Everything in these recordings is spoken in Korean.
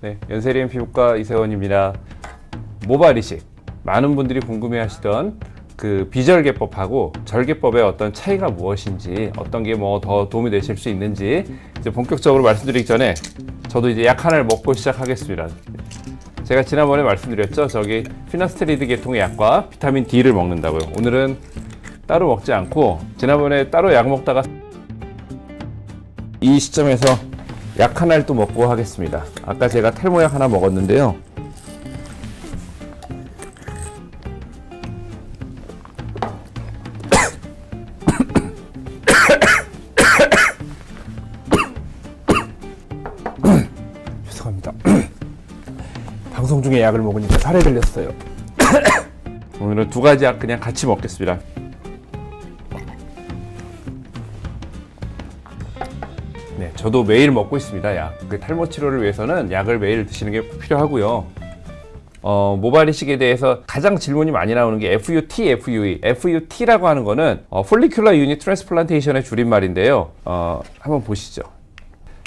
네, 연세리엔 피부과 이세원입니다. 모발 이식, 많은 분들이 궁금해하시던 그 비절개법하고 절개법의 어떤 차이가 무엇인지, 어떤 게 뭐 더 도움이 되실 수 있는지 이제 본격적으로 말씀드리기 전에 저도 이제 약 하나를 먹고 시작하겠습니다. 제가 지난번에 말씀드렸죠. 저기 피나스테리드 계통의 약과 비타민 D를 먹는다고요. 오늘은 따로 먹지 않고 지난번에 따로 약 먹다가 이 시점에서 약 하나를 또 먹고 하겠습니다. 아까 제가 탈모약 하나 먹었는데요. 죄송합니다. 방송 중에 약을 먹으니까 살에 들렸어요. 오늘은 두 가지 약 그냥 같이 먹겠습니다. 네, 저도 매일 먹고 있습니다. 약. 그 탈모 치료를 위해서는 약을 매일 드시는 게 필요하고요. 모발 이식에 대해서 가장 질문이 많이 나오는 게 FUT, FUE. FUT라고 하는 거는 Follicular Unit Transplantation의 줄임말인데요. 한번 보시죠.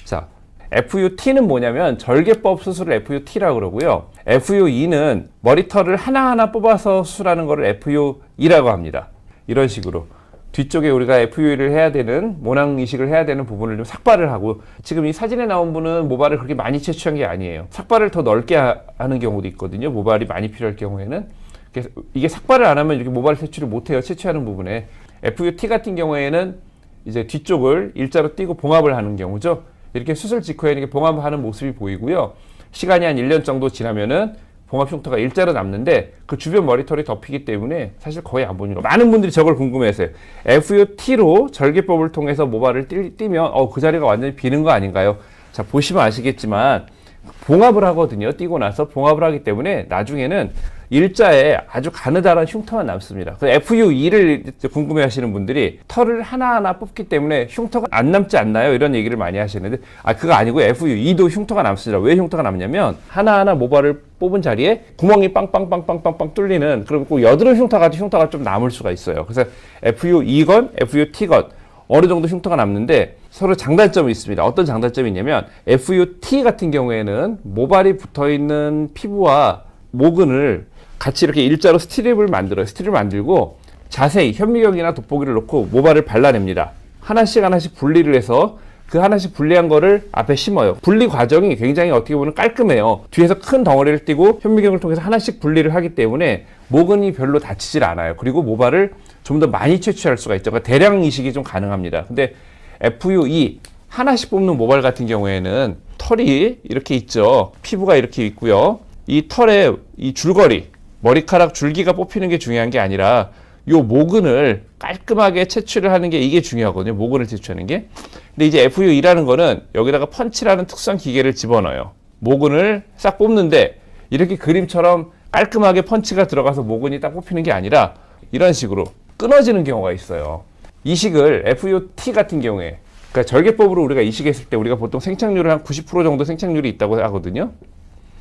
자, FUT는 뭐냐면 절개법 수술을 FUT라고 그러고요. FUE는 머리털을 하나하나 뽑아서 수술하는 거를 FUE라고 합니다. 이런 식으로. 뒤쪽에 우리가 FUE를 해야 되는, 모낭 이식을 해야 되는 부분을 좀 삭발을 하고, 지금 이 사진에 나온 분은 모발을 그렇게 많이 채취한 게 아니에요. 삭발을 더 넓게 하는 경우도 있거든요. 모발이 많이 필요할 경우에는. 그래서 이게 삭발을 안 하면 이렇게 모발 채취를 못 해요. 채취하는 부분에. FUT 같은 경우에는 이제 뒤쪽을 일자로 띄고 봉합을 하는 경우죠. 이렇게 수술 직후에 이렇게 봉합하는 모습이 보이고요. 시간이 한 1년 정도 지나면은 봉합 흉터가 일자로 남는데 그 주변 머리털이 덮이기 때문에 사실 거의 안 보이는 거. 많은 분들이 저걸 궁금해하세요. FUT로 절개법을 통해서 모발을 띄면 그 자리가 완전히 비는 거 아닌가요? 자, 보시면 아시겠지만 봉합을 하거든요. 띄고 나서 봉합을 하기 때문에 나중에는 일자에 아주 가느다란 흉터만 남습니다. 그 FUE를 궁금해하시는 분들이 털을 하나하나 뽑기 때문에 흉터가 안 남지 않나요? 이런 얘기를 많이 하시는데 그거 아니고 FUE도 흉터가 남습니다. 왜 흉터가 남냐면 하나하나 모발을 뽑은 자리에 구멍이 빵빵빵빵빵빵 뚫리는 그럼 꼭 여드름 흉터가 좀 남을 수가 있어요. 그래서 FUE건 FUT건 어느 정도 흉터가 남는데 서로 장단점이 있습니다. 어떤 장단점이 있냐면 FUT 같은 경우에는 모발이 붙어있는 피부와 모근을 같이 이렇게 일자로 스트립을 만들어요. 스트립을 만들고 자세히 현미경이나 돋보기를 놓고 모발을 발라냅니다. 하나씩 분리를 해서 그 하나씩 분리한 거를 앞에 심어요. 분리 과정이 굉장히 어떻게 보면 깔끔해요. 뒤에서 큰 덩어리를 띄고 현미경을 통해서 하나씩 분리를 하기 때문에 모근이 별로 다치질 않아요. 그리고 모발을 좀 더 많이 채취할 수가 있죠. 그러니까 대량 이식이 좀 가능합니다. 근데 FUE 하나씩 뽑는 모발 같은 경우에는 털이 이렇게 있죠. 피부가 이렇게 있고요. 이 털에 이 줄거리, 머리카락 줄기가 뽑히는 게 중요한 게 아니라 요 모근을 깔끔하게 채취를 하는 게 이게 중요하거든요. 모근을 채취하는 게. 근데 이제 FUE라는 거는 여기다가 펀치라는 특수한 기계를 집어넣어요. 모근을 싹 뽑는데 이렇게 그림처럼 깔끔하게 펀치가 들어가서 모근이 딱 뽑히는 게 아니라 이런 식으로 끊어지는 경우가 있어요. 이식을 FUT 같은 경우에 그러니까 절개법으로 우리가 이식했을 때 우리가 보통 생착률을 한 90% 정도 생착률이 있다고 하거든요.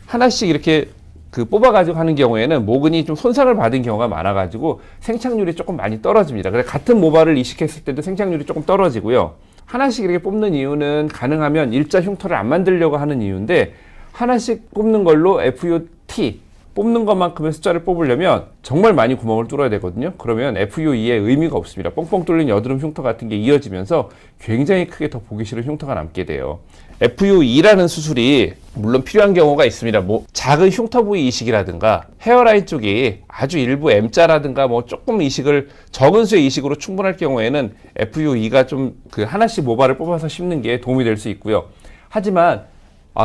하나씩 이렇게 뽑아가지고 하는 경우에는 모근이 좀 손상을 받은 경우가 많아가지고 생착률이 조금 많이 떨어집니다. 그래서 같은 모발을 이식했을 때도 생착률이 조금 떨어지고요. 하나씩 이렇게 뽑는 이유는 가능하면 일자 흉터를 안 만들려고 하는 이유인데 하나씩 뽑는 걸로 FUT 뽑는 것만큼의 숫자를 뽑으려면 정말 많이 구멍을 뚫어야 되거든요. 그러면 FUE의 의미가 없습니다. 뻥뻥 뚫린 여드름 흉터 같은 게 이어지면서 굉장히 크게 더 보기 싫은 흉터가 남게 돼요. FUE라는 수술이 물론 필요한 경우가 있습니다. 작은 흉터 부위 이식이라든가 헤어라인 쪽이 아주 일부 M자라든가 조금 이식을 적은 수의 이식으로 충분할 경우에는 FUE가 좀 하나씩 모발을 뽑아서 심는 게 도움이 될 수 있고요. 하지만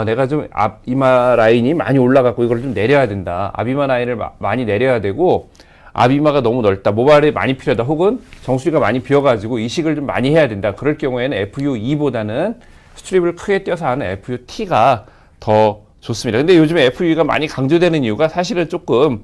내가 좀 앞이마 라인이 많이 올라갔고 이걸 좀 내려야 된다. 앞이마 라인을 많이 내려야 되고 앞이마가 너무 넓다. 모발이 많이 필요하다. 혹은 정수리가 많이 비어가지고 이식을 좀 많이 해야 된다. 그럴 경우에는 FUE보다는 스트립을 크게 떼어서 하는 FUT가 더 좋습니다. 근데 요즘에 FUE가 많이 강조되는 이유가 사실은 조금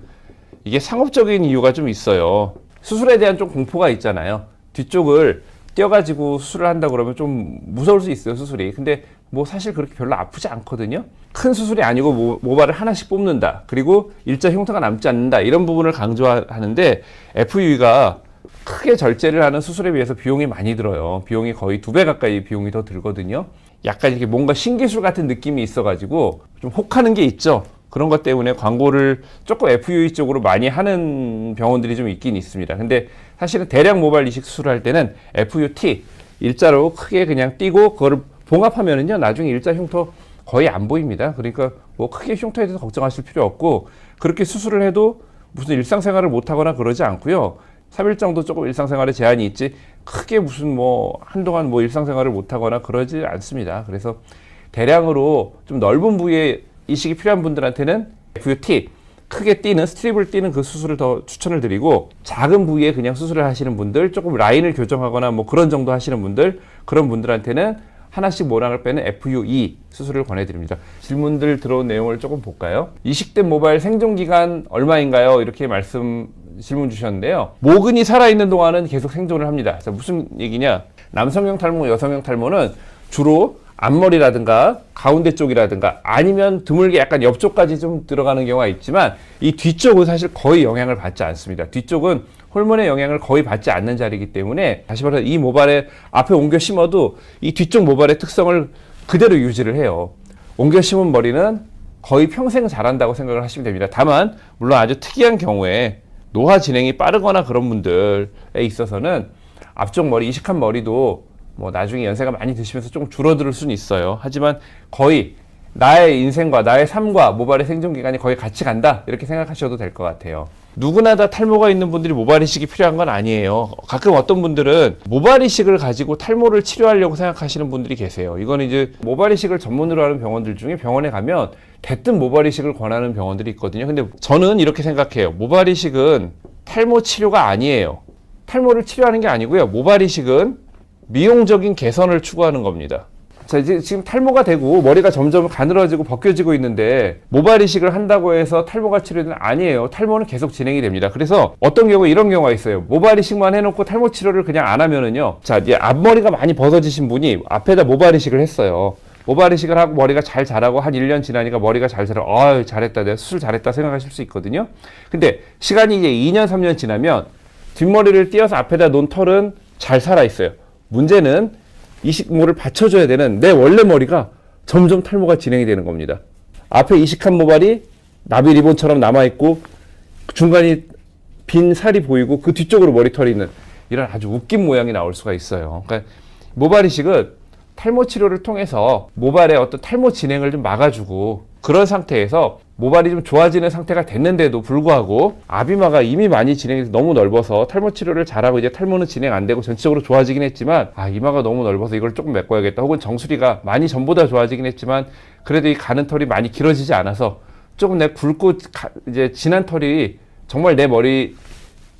이게 상업적인 이유가 좀 있어요. 수술에 대한 좀 공포가 있잖아요. 뒤쪽을 떼어가지고 수술을 한다 그러면 좀 무서울 수 있어요, 수술이. 근데 사실 그렇게 별로 아프지 않거든요. 큰 수술이 아니고 모발을 하나씩 뽑는다. 그리고 일자 흉터가 남지 않는다. 이런 부분을 강조하는데 FUE가 크게 절제를 하는 수술에 비해서 비용이 많이 들어요. 비용이 거의 2배 가까이 비용이 더 들거든요. 약간 이렇게 뭔가 신기술 같은 느낌이 있어가지고 좀 혹하는 게 있죠. 그런 것 때문에 광고를 조금 FUE 쪽으로 많이 하는 병원들이 좀 있긴 있습니다. 근데 사실은 대량 모발 이식 수술할 때는 FUT 일자로 크게 그냥 띄고 그거를 봉합하면은요 나중에 일자 흉터 거의 안 보입니다. 그러니까 뭐 크게 흉터에 대해서 걱정하실 필요 없고 그렇게 수술을 해도 무슨 일상생활을 못하거나 그러지 않고요. 3일 정도 조금 일상생활에 제한이 있지 크게 무슨 뭐 한동안 뭐 일상생활을 못하거나 그러지 않습니다. 그래서 대량으로 좀 넓은 부위에 이식이 필요한 분들한테는 FUT 크게 띄는 스트립을 띄는 그 수술을 더 추천을 드리고 작은 부위에 그냥 수술을 하시는 분들 조금 라인을 교정하거나 뭐 그런 정도 하시는 분들 그런 분들한테는 하나씩 모낭을 빼는 FUE 수술을 권해드립니다. 질문들 들어온 내용을 조금 볼까요? 이식된 모발 생존기간 얼마인가요? 이렇게 질문 주셨는데요. 모근이 살아있는 동안은 계속 생존을 합니다. 자, 무슨 얘기냐? 남성형 탈모, 여성형 탈모는 주로 앞머리라든가 가운데 쪽이라든가 아니면 드물게 약간 옆쪽까지 좀 들어가는 경우가 있지만 이 뒤쪽은 사실 거의 영향을 받지 않습니다. 뒤쪽은 호르몬의 영향을 거의 받지 않는 자리이기 때문에 다시 말해서 이 모발에 앞에 옮겨 심어도 이 뒤쪽 모발의 특성을 그대로 유지를 해요. 옮겨 심은 머리는 거의 평생 자란다고 생각을 하시면 됩니다. 다만 물론 아주 특이한 경우에 노화 진행이 빠르거나 그런 분들에 있어서는 앞쪽 머리, 이식한 머리도 뭐 나중에 연세가 많이 드시면서 좀 줄어들 수는 있어요. 하지만 거의 나의 인생과 나의 삶과 모발의 생존 기간이 거의 같이 간다 이렇게 생각하셔도 될 것 같아요. 누구나 다 탈모가 있는 분들이 모발 이식이 필요한 건 아니에요. 가끔 어떤 분들은 모발 이식을 가지고 탈모를 치료하려고 생각하시는 분들이 계세요. 이건 이제 모발 이식을 전문으로 하는 병원들 중에 병원에 가면 대뜸 모발 이식을 권하는 병원들이 있거든요. 근데 저는 이렇게 생각해요. 모발 이식은 탈모 치료가 아니에요. 탈모를 치료하는 게 아니고요. 모발 이식은 미용적인 개선을 추구하는 겁니다. 자, 이제 지금 탈모가 되고 머리가 점점 가늘어지고 벗겨지고 있는데 모발 이식을 한다고 해서 탈모가 치료는 아니에요. 탈모는 계속 진행이 됩니다. 그래서 어떤 경우에 이런 경우가 있어요. 모발 이식만 해놓고 탈모 치료를 그냥 안 하면은요. 자, 이제 앞머리가 많이 벗어지신 분이 앞에다 모발 이식을 했어요. 모발 이식을 하고 머리가 잘 자라고 한 1년 지나니까 머리가 잘 자라. 아유, 잘했다. 내가 수술 잘했다 생각하실 수 있거든요. 근데 시간이 이제 2년, 3년 지나면 뒷머리를 띄어서 앞에다 놓은 털은 잘 살아 있어요. 문제는 이식모를 받쳐줘야 되는 내 원래 머리가 점점 탈모가 진행이 되는 겁니다. 앞에 이식한 모발이 나비 리본처럼 남아있고 중간이 빈 살이 보이고 그 뒤쪽으로 머리털이 있는 이런 아주 웃긴 모양이 나올 수가 있어요. 그러니까 모발 이식은 탈모 치료를 통해서 모발의 어떤 탈모 진행을 좀 막아주고 그런 상태에서 모발이 좀 좋아지는 상태가 됐는데도 불구하고 아비마가 이미 많이 진행이 너무 넓어서 탈모 치료를 잘하고 이제 탈모는 진행 안 되고 전체적으로 좋아지긴 했지만 이마가 너무 넓어서 이걸 조금 메꿔야겠다. 혹은 정수리가 많이 전보다 좋아지긴 했지만 그래도 이 가는 털이 많이 길어지지 않아서 조금 내 굵고 이제 진한 털이 정말 내 머리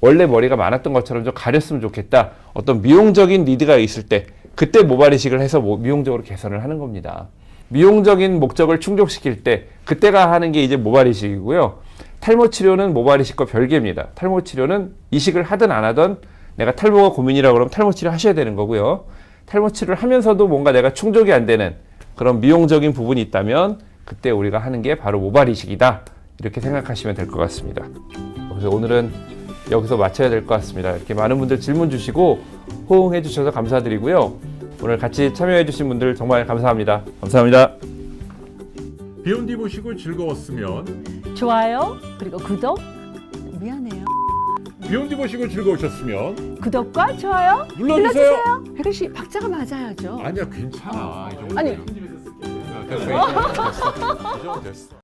원래 머리가 많았던 것처럼 좀 가렸으면 좋겠다. 어떤 미용적인 니드가 있을 때 그때 모발 이식을 해서 미용적으로 개선을 하는 겁니다. 미용적인 목적을 충족시킬 때 그때가 하는 게 이제 모발 이식이고요. 탈모 치료는 모발 이식과 별개입니다. 탈모 치료는 이식을 하든 안 하든 내가 탈모가 고민이라고 그러면 탈모 치료 하셔야 되는 거고요. 탈모 치료를 하면서도 뭔가 내가 충족이 안 되는 그런 미용적인 부분이 있다면 그때 우리가 하는 게 바로 모발 이식이다. 이렇게 생각하시면 될 것 같습니다. 그래서 오늘은 여기서 마쳐야 될 것 같습니다. 이렇게 많은 분들 질문 주시고 호응해 주셔서 감사드리고요. 오늘 같이 참여해 주신 분들 정말 감사합니다. 감사합니다. 비욘디 보시고 즐거웠으면 좋아요 그리고 구독 미안해요 비욘디 보시고 즐거우셨으면 구독과 좋아요 눌러주세요. 혜근 씨 박자가 맞아야죠. 아니야 괜찮아. 이 정도 아니. 됐어. 이 정도 됐어.